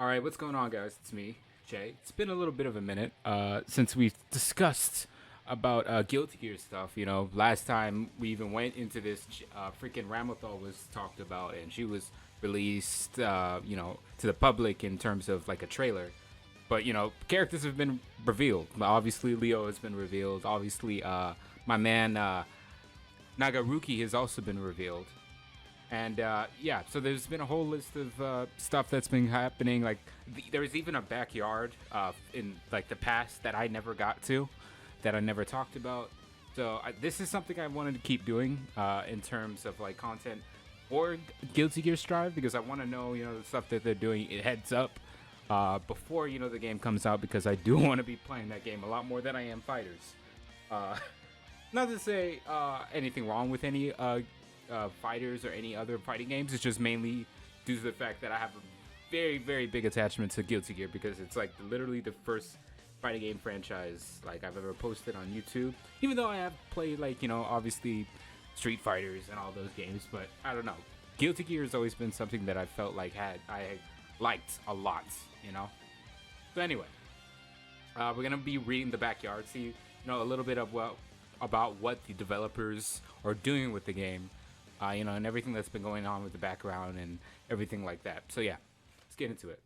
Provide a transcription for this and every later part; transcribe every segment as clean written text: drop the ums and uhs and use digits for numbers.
All right, what's going on, guys? It's me, Jay. It's been a little bit of a minute since we've discussed about Guilty Gear stuff. You know, last time we even went into this, freaking Ramathal was talked about, and she was released, to the public in terms of like a trailer. But characters have been revealed. Obviously, Leo has been revealed. Obviously, my man Nagaruki has also been revealed. And yeah, so there's been a whole list of stuff that's been happening. Like there was even a backyard in like the past that I never got to, that I never talked about. So this is something I wanted to keep doing in terms of like content or Guilty Gear Strive, because I want to know the stuff that they're doing. It heads up before the game comes out, because I do want to be playing that game a lot more than I am Fighters. Uh, Not to say anything wrong with any Fighters or any other fighting games. It's just mainly due to the fact that I have a very, very big attachment to Guilty Gear, because it's like literally the first fighting game franchise like I've ever posted on YouTube. Even though I have played like obviously Street Fighters and all those games, but I don't know. Guilty Gear has always been something that I felt like I liked a lot. So anyway, we're gonna be reading the backyard, see a little bit of about what the developers are doing with the game. And everything that's been going on with the background and everything like that. So yeah, let's get into it.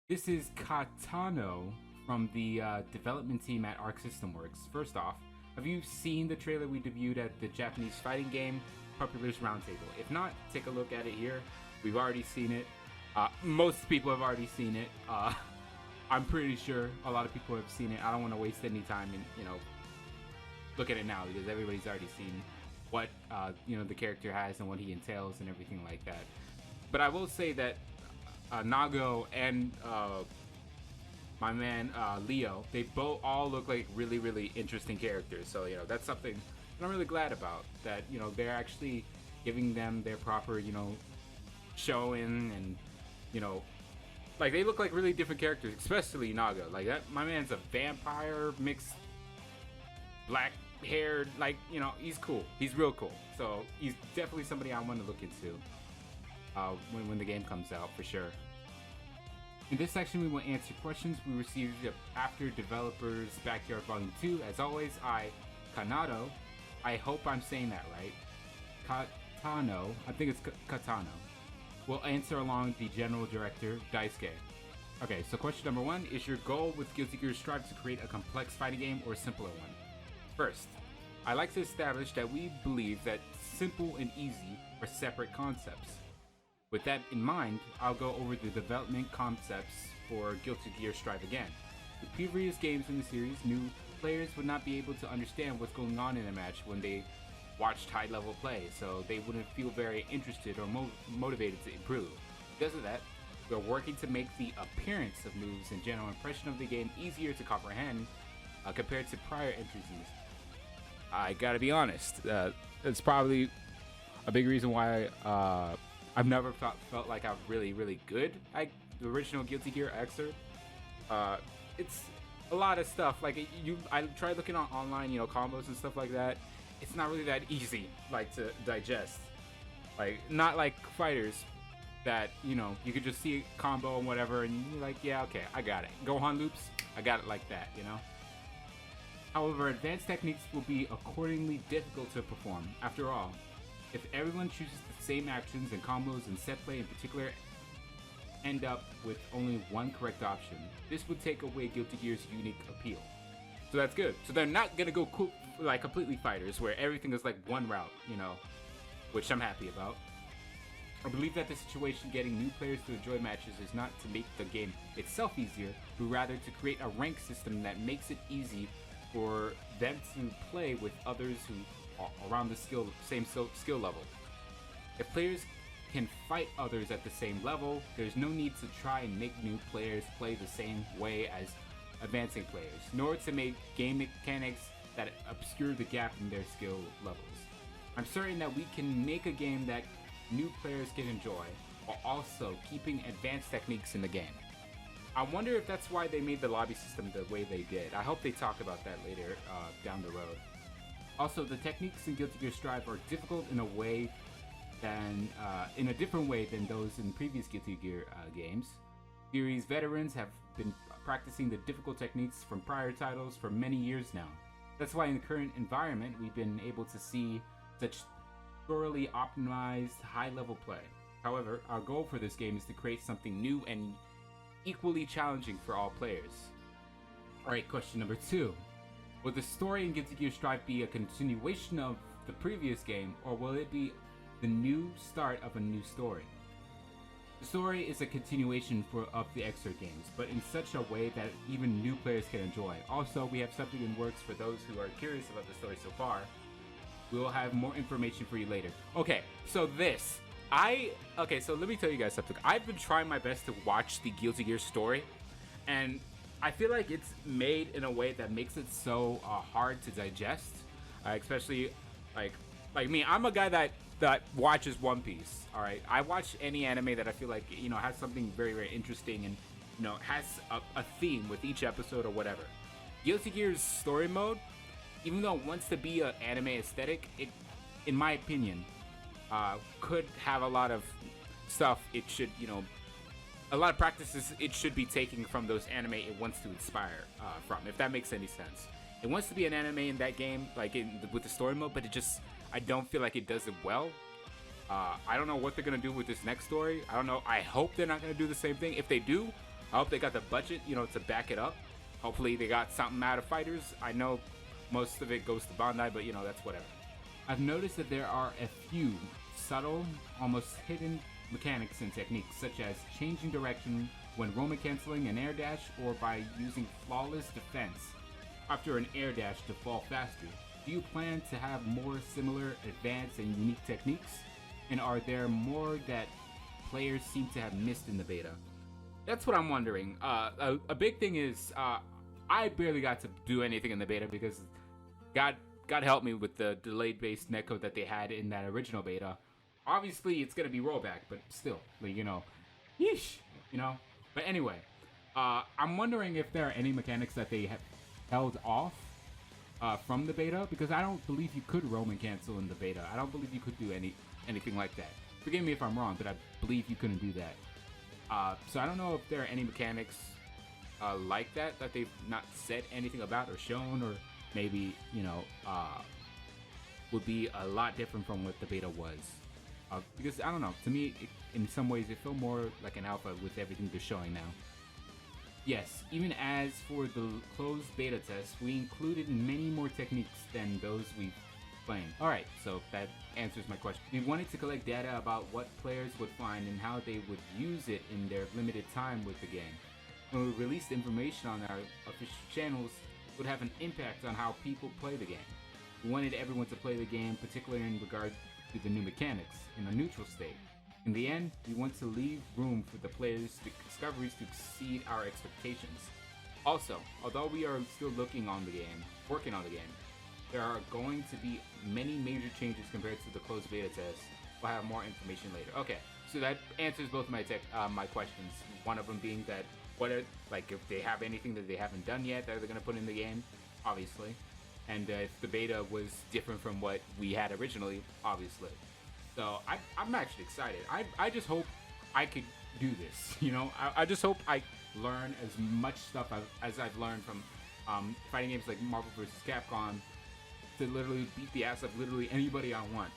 This is Katano from the development team at Arc System Works. First off, have you seen the trailer we debuted at the Japanese fighting game Populars Roundtable? If not, take a look at it here. We've already seen it. Most people have already seen it. I'm pretty sure a lot of people have seen it. I don't want to waste any time and look at it now, because everybody's already seen what the character has and what he entails and everything like that. But I will say that Nago and my man Leo, they both all look like really, really interesting characters. So that's something that I'm really glad about, that they're actually giving them their proper showing, and like they look like really different characters, especially Nago. Like that, my man's a vampire mixed black haired, like he's cool. He's real cool. So he's definitely somebody I want to look into when the game comes out, for sure. In this section, we will answer questions we received after Developers Backyard Volume 2. As always, Kanado, I hope I'm saying that right, Katano, I think it's Katano, will answer along the General Director, Daisuke. Okay, so question number 1, is your goal with Guilty Gear Strive to create a complex fighting game or a simpler one? First, I like to establish that we believe that simple and easy are separate concepts. With that in mind, I'll go over the development concepts for Guilty Gear Strive again. With previous games in the series, new players would not be able to understand what's going on in a match when they watched high-level play, so they wouldn't feel very interested or motivated to improve. Because of that, we're working to make the appearance of moves and general impression of the game easier to comprehend compared to prior entries in this. I gotta be honest, it's probably a big reason why I've never felt like I'm really, really good at the original Guilty Gear Xrd. It's a lot of stuff. Like I tried looking on online, combos and stuff like that. It's not really that easy, like to digest. Like not like Fighters, that you could just see a combo and whatever, and you're like, yeah, okay, I got it. Gohan loops, I got it like that, However, advanced techniques will be accordingly difficult to perform. After all, if everyone chooses the same actions and combos and set play in particular end up with only one correct option, this would take away Guilty Gear's unique appeal. So that's good. So they're not gonna go like completely Fighters, where everything is like one route, which I'm happy about. I believe that the situation getting new players to enjoy matches is not to make the game itself easier, but rather to create a rank system that makes it easy for them to play with others who are around the same skill level. If players can fight others at the same level, there's no need to try and make new players play the same way as advancing players, nor to make game mechanics that obscure the gap in their skill levels. I'm certain that we can make a game that new players can enjoy, while also keeping advanced techniques in the game. I wonder if that's why they made the lobby system the way they did. I hope they talk about that later down the road. Also, the techniques in Guilty Gear Strive are difficult in a different way than those in previous Guilty Gear games. Series veterans have been practicing the difficult techniques from prior titles for many years now. That's why in the current environment, we've been able to see such thoroughly optimized high-level play. However, our goal for this game is to create something new and equally challenging for all players. Alright, question number 2. Will the story in Guilty Gear Strive be a continuation of the previous game, or will it be the new start of a new story? The story is a continuation of the extra games, but in such a way that even new players can enjoy. Also, we have something in works for those who are curious about the story so far. We will have more information for you later. Okay, so so let me tell you guys something. I've been trying my best to watch the Guilty Gear story, and I feel like it's made in a way that makes it so hard to digest, especially like me. I'm a guy that watches One Piece. All right, I watch any anime that I feel like has something very, very interesting and has a theme with each episode or whatever. Guilty Gear's story mode, even though it wants to be an anime aesthetic, it, in my opinion, could have a lot of stuff. It should a lot of practices it should be taking from those anime it wants to inspire from, if that makes any sense. It wants to be an anime in that game, with the story mode, but I don't feel like it does it well. I don't know what they're gonna do with this next story. I don't know. I hope they're not gonna do the same thing. If they do, I hope they got the budget, to back it up. Hopefully they got something out of fighters. I know most of it goes to Bandai, but that's whatever. I've noticed that there are a few subtle, almost hidden mechanics and techniques, such as changing direction when Roman canceling an air dash, or by using flawless defense after an air dash to fall faster. Do you plan to have more similar, advanced, and unique techniques? And are there more that players seem to have missed in the beta? That's what I'm wondering. A big thing is I barely got to do anything in the beta because God help me with the delayed-based netcode that they had in that original beta. Obviously, it's gonna be rollback, but still, yeesh, But anyway, I'm wondering if there are any mechanics that they have held off from the beta, because I don't believe you could Roman cancel in the beta. I don't believe you could do anything like that. Forgive me if I'm wrong, but I believe you couldn't do that. So I don't know if there are any mechanics like that they've not said anything about or shown, or maybe would be a lot different from what the beta was. Because I don't know, to me, in some ways, it felt more like an alpha with everything they're showing now. Yes, even as for the closed beta test, we included many more techniques than those we've played. Alright, so that answers my question. We wanted to collect data about what players would find and how they would use it in their limited time with the game. When we released information on our official channels, it would have an impact on how people play the game. We wanted everyone to play the game, particularly in regard to the new mechanics, in a neutral state. In the end, we want to leave room for the players' discoveries to exceed our expectations. Also, although we are still working on the game, there are going to be many major changes compared to the closed beta test. We'll have more information later. Okay, so that answers both my questions. One of them being that if they have anything that they haven't done yet that they're gonna put in the game, obviously, and if the beta was different from what we had originally, obviously. So I'm actually excited. I just hope I could do this. I just hope I learn as much stuff as I've learned from fighting games like Marvel vs. Capcom, to literally beat the ass of literally anybody I want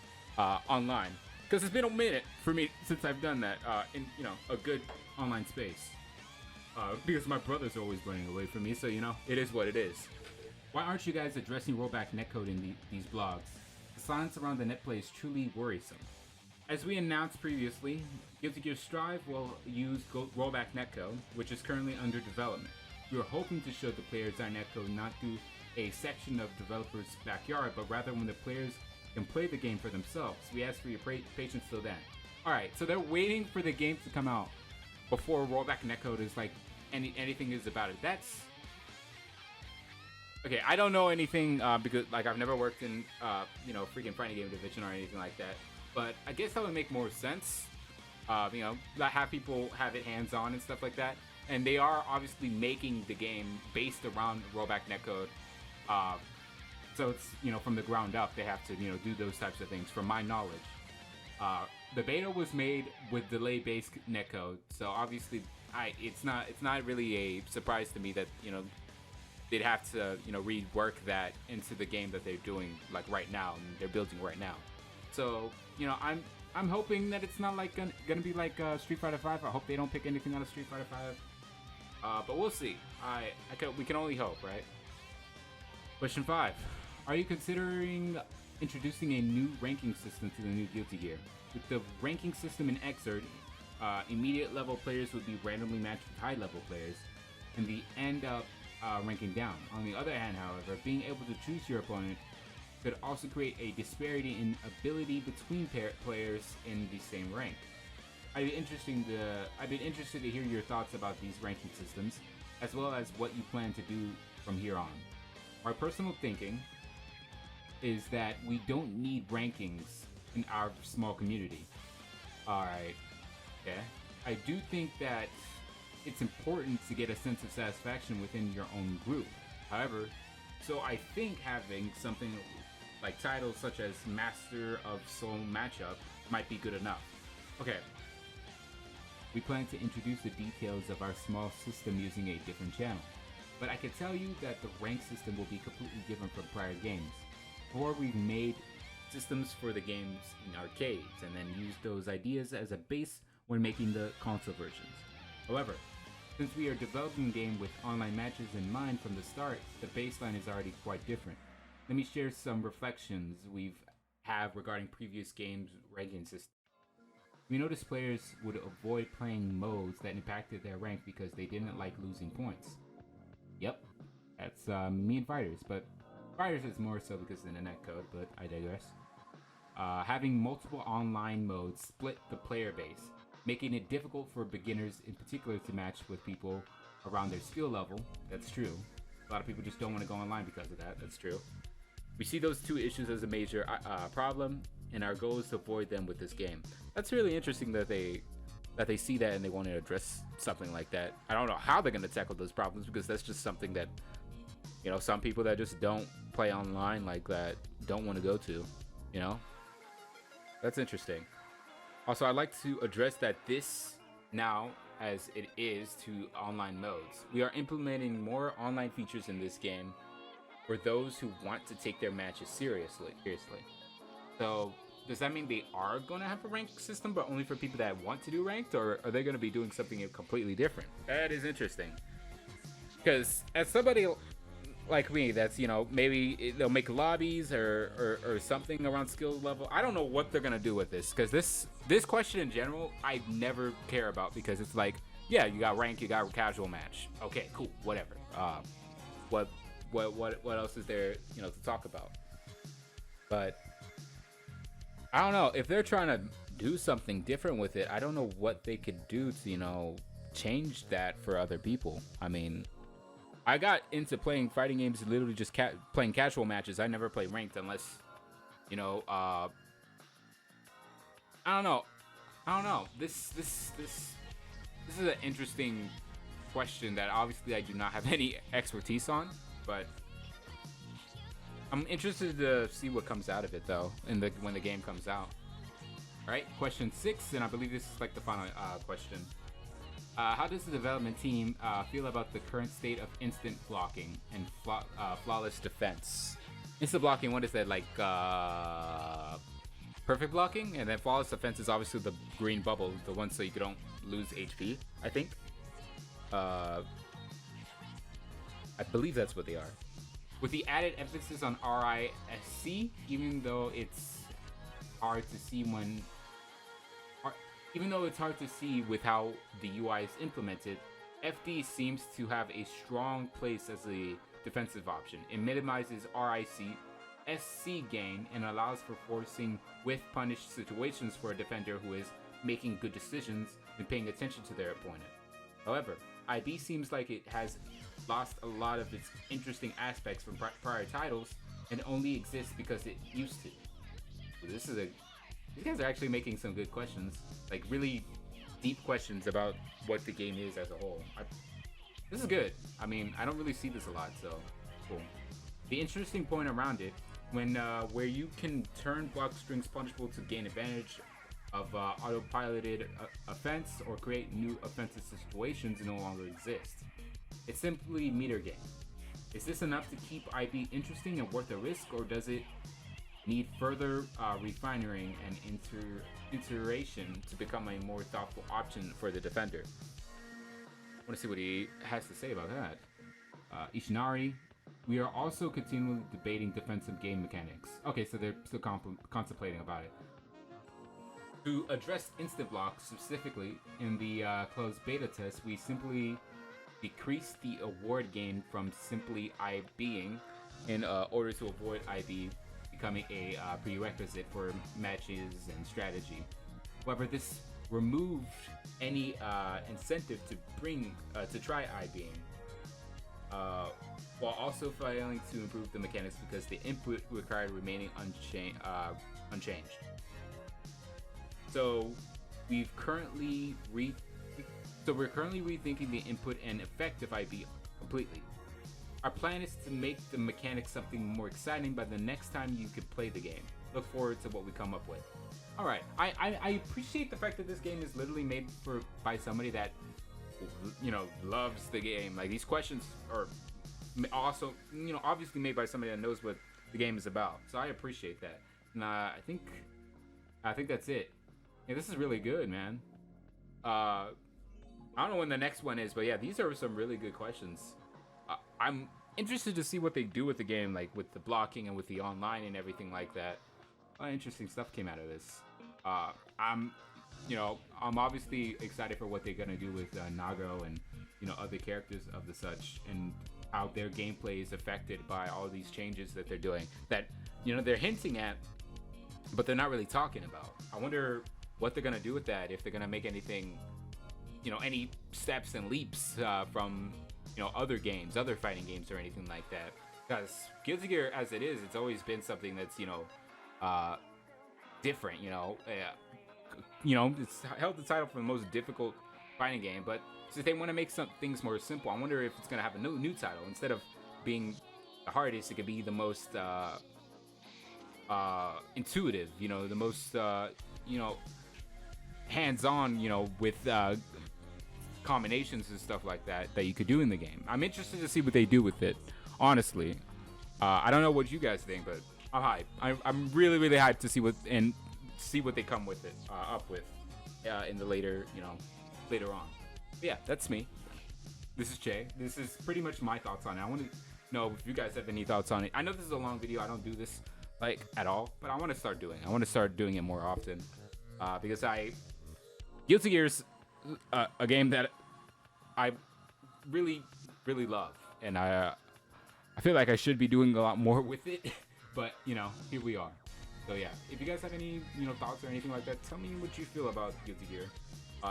online. Because it's been a minute for me since I've done that in a good online space. Because my brother's always running away from me, so it is what it is. Why aren't you guys addressing rollback netcode in these blogs? The silence around the netplay is truly worrisome. As we announced previously, Guilty Gear Strive will use rollback netcode, which is currently under development. We are hoping to show the players our netcode not through a section of developers' backyard, but rather when the players can play the game for themselves. We ask for your patience till then. Alright, so they're waiting for the game to come out before rollback netcode is anything is about it. That's okay. I don't know anything because I've never worked in freaking fighting game division or anything like that. But I guess that would make more sense. Have people have it hands-on and stuff like that. And they are obviously making the game based around rollback netcode. So it's from the ground up they have to do those types of things. From my knowledge, the beta was made with delay-based netcode. So obviously it's not really a surprise to me that they'd have to rework that into the game that they're doing like right now and they're building right now. So I'm hoping that it's not like gonna be like Street Fighter 5. I hope they don't pick anything out of Street Fighter 5. But we'll see. We can only hope, right? Question 5: are you considering introducing a new ranking system to the new Guilty Gear? With the ranking system in Xrd, immediate level players would be randomly matched with high level players, and they end up ranking down. On the other hand, however, being able to choose your opponent could also create a disparity in ability between players in the same rank. I'd be interested to hear your thoughts about these ranking systems, as well as what you plan to do from here on. My personal thinking is that we don't need rankings in our small community. Alright, okay. I do think that it's important to get a sense of satisfaction within your own group. However, so I think having something like titles such as Master of Soul Matchup might be good enough. Okay. We plan to introduce the details of our small system using a different channel, but I can tell you that the rank system will be completely different from prior games. Before, we've made systems for the games in arcades and then used those ideas as a base when making the console versions. However, since we are developing a game with online matches in mind from the start, the baseline is already quite different. Let me share some reflections we've have regarding previous games' ranking system. We noticed players would avoid playing modes that impacted their rank because they didn't like losing points. Yep, that's me and Fighters, but Fighters is more so because in the netcode, but I digress. Having multiple online modes split the player base, making it difficult for beginners in particular to match with people around their skill level. That's true. A lot of people just don't want to go online because of that. That's true. We see those two issues as a major problem, and our goal is to avoid them with this game. That's really interesting that they see that and they want to address something like that. I don't know how they're going to tackle those problems because that's just something that some people that just don't play online like that don't want to go to. That's interesting. Also, I'd like to address that this now, as it is to online modes, we are implementing more online features in this game for those who want to take their matches seriously. So, does that mean they are going to have a ranked system, but only for people that want to do ranked, or are they going to be doing something completely different? That is interesting. Because as somebody like me, that's maybe they'll make lobbies or something around skill level. I don't know what they're gonna do with this, because this question in general I never care about, because it's like, yeah, you got rank, you got casual match, okay, cool, whatever. What else is there to talk about? But I don't know if they're trying to do something different with it. I don't know what they could do to change that for other people. I mean, I got into playing fighting games literally just playing casual matches. I never play ranked unless, I don't know. This is an interesting question that obviously I do not have any expertise on, but I'm interested to see what comes out of it though, when the game comes out. All right, question 6, and I believe this is like the final question. How does the development team feel about the current state of instant blocking and flawless defense? Instant blocking, what is that, like perfect blocking? And then flawless defense is obviously the green bubble, the one so you don't lose HP, I think. I believe that's what they are. With the added emphasis on RISC, even though it's hard to see with how the UI is implemented, FD seems to have a strong place as a defensive option. It minimizes SC gain and allows for forcing with punish situations for a defender who is making good decisions and paying attention to their opponent. However, IB seems like it has lost a lot of its interesting aspects from prior titles and only exists because it used to. So these guys are actually making some good questions, like really deep questions about what the game is as a whole. This is good. I mean, I don't really see this a lot, so cool. The interesting point around it, where you can turn block strings punishable to gain advantage of autopiloted offense or create new offensive situations no longer exist. It's simply meter game. Is this enough to keep IB interesting and worth the risk, or does it need further refining and iteration to become a more thoughtful option for the defender? I want to see what he has to say about that. Ishinari, we are also continually debating defensive game mechanics. Okay, so they're still contemplating about it. To address instant block specifically, in the closed beta test, we simply decreased the award gain from simply IBing in order to avoid IB becoming a prerequisite for matches and strategy. However, this removed any incentive to try IBing, while also failing to improve the mechanics because the input required remaining unchanged. So we're currently rethinking the input and effect of IB completely. Our plan is to make the mechanics something more exciting by the next time you can play the game. Look forward to what we come up with. All right, I appreciate the fact that this game is literally made by somebody that, you know, loves the game. Like, these questions are also, you know, obviously made by somebody that knows what the game is about. So I appreciate that. And I think that's it. Yeah, this is really good, man. I don't know when the next one is, but yeah, these are some really good questions. I'm interested to see what they do with the game, like with the blocking and with the online and everything like that. A lot of interesting stuff came out of this. I'm obviously excited for what they're gonna do with Nago and, you know, other characters of the such, and how their gameplay is affected by all these changes that they're doing. That, you know, they're hinting at, but they're not really talking about. I wonder what they're gonna do with that, if they're gonna make anything, you know, any steps and leaps from, you know, other games, other fighting games or anything like that. Because Guilty Gear, as it is, it's always been something that's, you know, different, you know. It's held the title for the most difficult fighting game, but since they want to make some things more simple, I wonder if it's gonna have a new title. Instead of being the hardest, it could be the most intuitive, you know, the most you know, hands-on, you know, with combinations and stuff like that you could do in the game. I'm interested to see what they do with it, honestly. I don't know what you guys think, but I'm hyped. I'm really, really hyped to see what they come with it, up with in the later on. But yeah, that's me. This is Che. This is pretty much my thoughts on it. I want to know if you guys have any thoughts on it. I know this is a long video. I don't do this like at all, but I want to start doing it. I want to start doing it more often, because Guilty Gear's a game that I really, really love, and I feel like I should be doing a lot more with it, but, you know, here we are. So yeah, if you guys have any, you know, thoughts or anything like that, tell me what you feel about Guilty Gear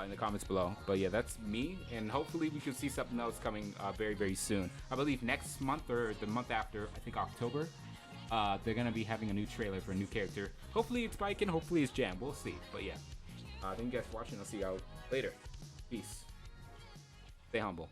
in the comments below. But yeah, that's me, and hopefully we should see something else coming very, very soon. I believe next month or the month after, I think October, they're gonna be having a new trailer for a new character. Hopefully it's Bike and hopefully it's Jam. We'll see. But yeah, thank you guys for watching. I'll see you out later. Peace. Stay humble.